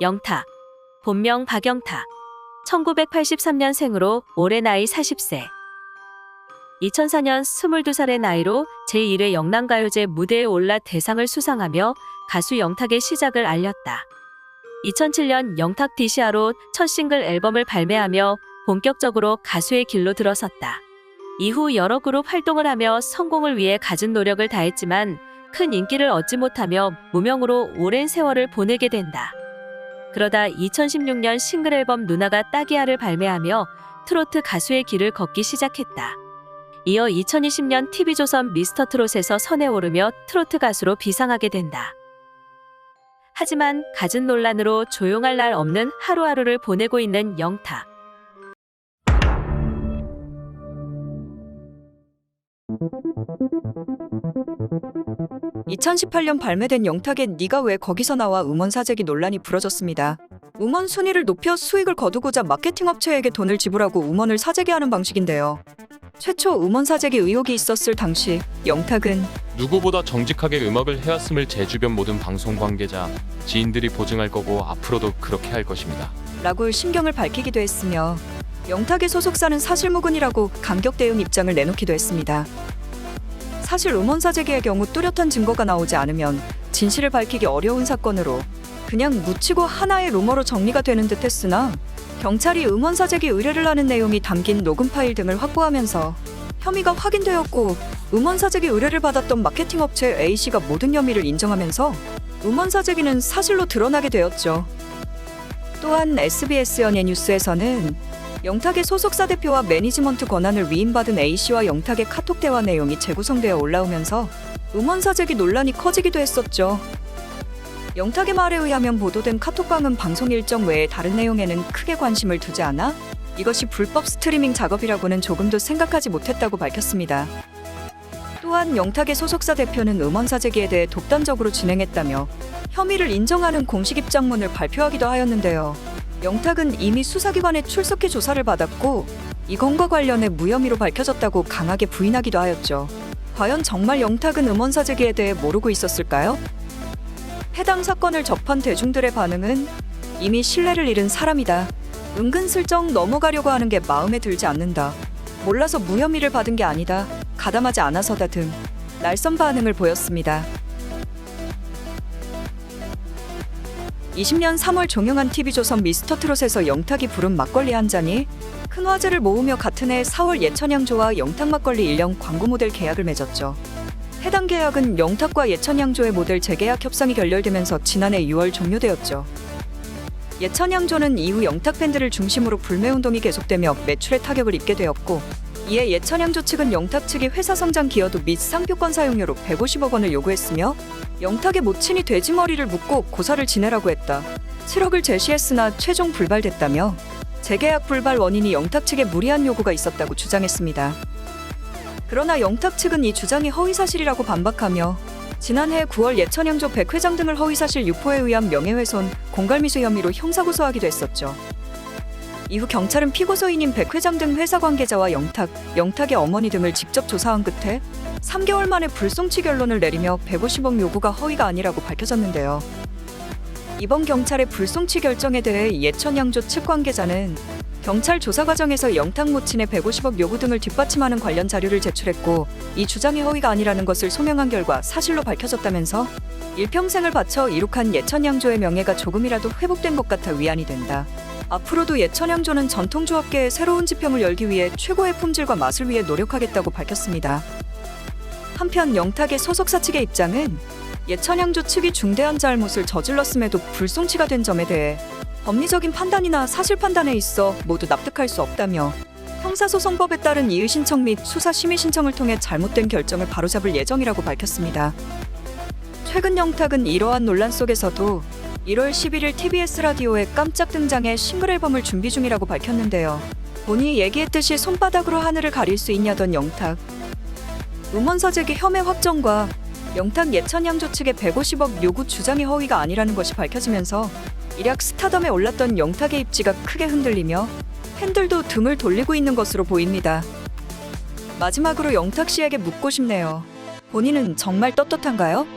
영탁, 본명 박영탁, 1983년생으로 올해 나이 40세. 2004년 22살의 나이로 제1회 영남가요제 무대에 올라 대상을 수상하며 가수 영탁의 시작을 알렸다. 2007년 영탁 DCR로 첫 싱글 앨범을 발매하며 본격적으로 가수의 길로 들어섰다. 이후 여러 그룹 활동을 하며 성공을 위해 갖은 노력을 다했지만 큰 인기를 얻지 못하며 무명으로 오랜 세월을 보내게 된다. 그러다 2016년 싱글 앨범 누나가 딱이야를 발매하며 트로트 가수의 길을 걷기 시작했다. 이어 2020년 TV조선 미스터트롯에서 선에 오르며 트로트 가수로 비상하게 된다. 하지만 갖은 논란으로 조용할 날 없는 하루하루를 보내고 있는 영탁. (2018년) 발매된 영탁의 네가 왜 거기서 나와 음원 사재기 논란이 불어졌습니다. 음원 순위를 높여 수익을 거두고자 마케팅 업체에게 돈을 지불하고 음원을 사재기하는 방식인데요. 최초 음원 사재기 의혹이 있었을 당시 영탁은 누구보다 정직하게 음악을 해왔음을 제 주변 모든 방송 관계자, 지인들이 보증할 거고 앞으로도 그렇게 할 것입니다. 라고 심경을 밝히기도 했으며 영탁의 소속사는 사실무근이라고 강격 대응 입장을 내놓기도 했습니다. 사실 음원 사재기의 경우 뚜렷한 증거가 나오지 않으면 진실을 밝히기 어려운 사건으로 그냥 묻히고 하나의 루머로 정리가 되는 듯 했으나 경찰이 음원 사재기 의뢰를 하는 내용이 담긴 녹음 파일 등을 확보하면서 혐의가 확인되었고 음원 사재기 의뢰를 받았던 마케팅 업체 A씨가 모든 혐의를 인정하면서 음원 사재기는 사실로 드러나게 되었죠. 또한 SBS 연예뉴스에서는 영탁의 소속사 대표와 매니지먼트 권한을 위임받은 A씨와 영탁의 카톡 대화 내용이 재구성되어 올라오면서 음원 사재기 논란이 커지기도 했었죠. 영탁의 말에 의하면 보도된 카톡방은 방송 일정 외에 다른 내용에는 크게 관심을 두지 않아 이것이 불법 스트리밍 작업이라고는 조금도 생각하지 못했다고 밝혔습니다. 또한 영탁의 소속사 대표는 음원 사재기에 대해 독단적으로 진행했다며 혐의를 인정하는 공식 입장문을 발표하기도 하였는데요. 영탁은 이미 수사기관에 출석해 조사를 받았고 이건과 관련해 무혐의로 밝혀졌다고 강하게 부인하기도 하였죠. 과연 정말 영탁은 음원 사재기에 대해 모르고 있었을까요? 해당 사건을 접한 대중들의 반응은 이미 신뢰를 잃은 사람이다. 은근슬쩍 넘어가려고 하는 게 마음에 들지 않는다. 몰라서 무혐의를 받은 게 아니다. 가담하지 않아서다 등 날선 반응을 보였습니다. 20년 3월 종영한 TV조선 미스터트롯에서 영탁이 부른 막걸리 한 잔이 큰 화제를 모으며 같은 해 4월 예천양조와 영탁 막걸리 1년 광고 모델 계약을 맺었죠. 해당 계약은 영탁과 예천양조의 모델 재계약 협상이 결렬되면서 지난해 6월 종료되었죠. 예천양조는 이후 영탁 팬들을 중심으로 불매운동이 계속되며 매출에 타격을 입게 되었고 이에 예천양조 측은 영탁 측이 회사 성장 기여도 및 상표권 사용료로 150억 원을 요구했으며 영탁의 모친이 돼지머리를 묶고 고사를 지내라고 했다. 7억을 제시했으나 최종 불발됐다며 재계약 불발 원인이 영탁 측의 무리한 요구가 있었다고 주장했습니다. 그러나 영탁 측은 이 주장이 허위사실이라고 반박하며 지난해 9월 예천양조 백 회장 등을 허위사실 유포에 의한 명예훼손, 공갈미수 혐의로 형사고소하기도 했었죠. 이후 경찰은 피고소인인 백 회장 등 회사 관계자와 영탁의 어머니 등을 직접 조사한 끝에 3개월 만에 불송치 결론을 내리며 150억 요구가 허위가 아니라고 밝혀졌는데요. 이번 경찰의 불송치 결정에 대해 예천양조 측 관계자는 경찰 조사 과정에서 영탁 모친의 150억 요구 등을 뒷받침하는 관련 자료를 제출했고 이 주장이 허위가 아니라는 것을 소명한 결과 사실로 밝혀졌다면서 일평생을 바쳐 이룩한 예천양조의 명예가 조금이라도 회복된 것 같아 위안이 된다. 앞으로도 예천양조는 전통조합계의 새로운 지평을 열기 위해 최고의 품질과 맛을 위해 노력하겠다고 밝혔습니다. 한편 영탁의 소속사 측의 입장은 예천양조 측이 중대한 잘못을 저질렀음에도 불송치가 된 점에 대해 법리적인 판단이나 사실 판단에 있어 모두 납득할 수 없다며 형사소송법에 따른 이의 신청 및 수사 심의 신청을 통해 잘못된 결정을 바로잡을 예정이라고 밝혔습니다. 최근 영탁은 이러한 논란 속에서도 1월 11일 TBS 라디오에 깜짝 등장해 싱글 앨범을 준비 중이라고 밝혔는데요. 본인이 얘기했듯이 손바닥으로 하늘을 가릴 수 있냐던 영탁. 음원 사재기 혐의 확정과 영탁 예천양조 측의 150억 요구 주장이 허위가 아니라는 것이 밝혀지면서 일약 스타덤에 올랐던 영탁의 입지가 크게 흔들리며 팬들도 등을 돌리고 있는 것으로 보입니다. 마지막으로 영탁 씨에게 묻고 싶네요. 본인은 정말 떳떳한가요?